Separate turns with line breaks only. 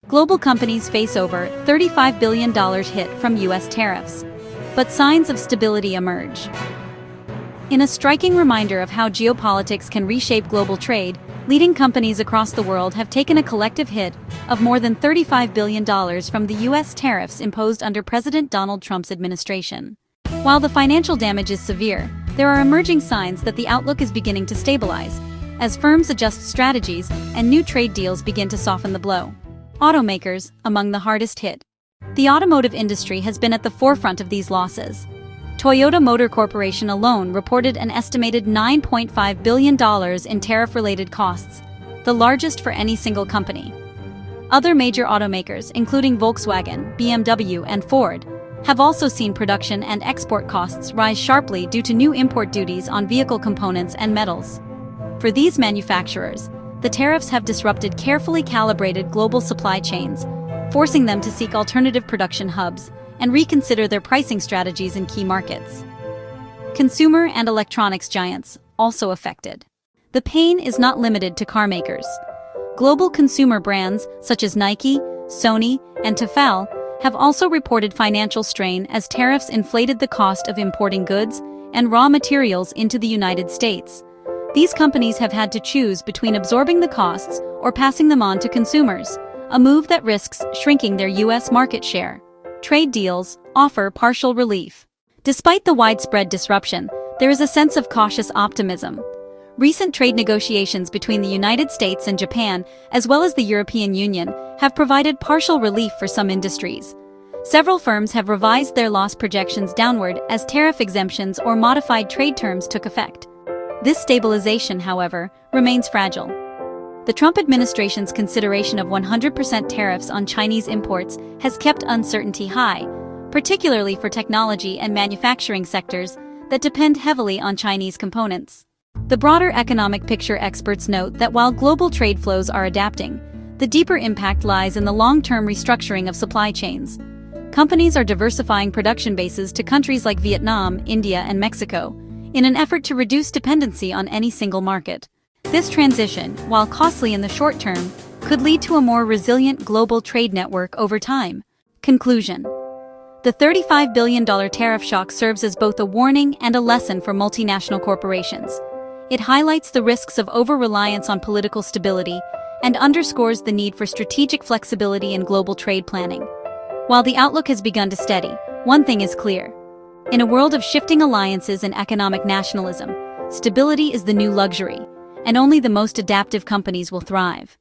Global companies face over $35 billion hit from U.S. tariffs. But signs of stability emerge. In a striking reminder of how geopolitics can reshape global trade, leading companies across the world have taken a collective hit of more than $35 billion from the U.S. tariffs imposed under President Donald Trump's administration. While the financial damage is severe, there are emerging signs that the outlook is beginning to stabilize, as firms adjust strategies and new trade deals begin to soften the blow. Automakers, among the hardest hit. The automotive industry has been at the forefront of these losses. Toyota Motor Corporation alone reported an estimated $9.5 billion in tariff-related costs, the largest for any single company. Other major automakers, including Volkswagen, BMW, and Ford, have also seen production and export costs rise sharply due to new import duties on vehicle components and metals. For these manufacturers, the tariffs have disrupted carefully calibrated global supply chains, forcing them to seek alternative production hubs and reconsider their pricing strategies in key markets. Consumer and electronics giants also affected. The pain is not limited to car makers. Global consumer brands such as Nike, Sony, and Tefal have also reported financial strain as tariffs inflated the cost of importing goods and raw materials into the United States. These companies have had to choose between absorbing the costs or passing them on to consumers, a move that risks shrinking their U.S. market share. Trade deals offer partial relief. Despite the widespread disruption, there is a sense of cautious optimism. Recent trade negotiations between the United States and Japan, as well as the European Union, have provided partial relief for some industries. Several firms have revised their loss projections downward as tariff exemptions or modified trade terms took effect. This stabilization, however, remains fragile. The Trump administration's consideration of 100% tariffs on Chinese imports has kept uncertainty high, particularly for technology and manufacturing sectors that depend heavily on Chinese components. The broader economic picture experts note that while global trade flows are adapting, the deeper impact lies in the long-term restructuring of supply chains. Companies are diversifying production bases to countries like Vietnam, India, and Mexico, in an effort to reduce dependency on any single market. This transition, while costly in the short term, could lead to a more resilient global trade network over time. Conclusion. The $35 billion tariff shock serves as both a warning and a lesson for multinational corporations. It highlights the risks of over-reliance on political stability and underscores the need for strategic flexibility in global trade planning. While the outlook has begun to steady, one thing is clear. In a world of shifting alliances and economic nationalism, stability is the new luxury, and only the most adaptive companies will thrive.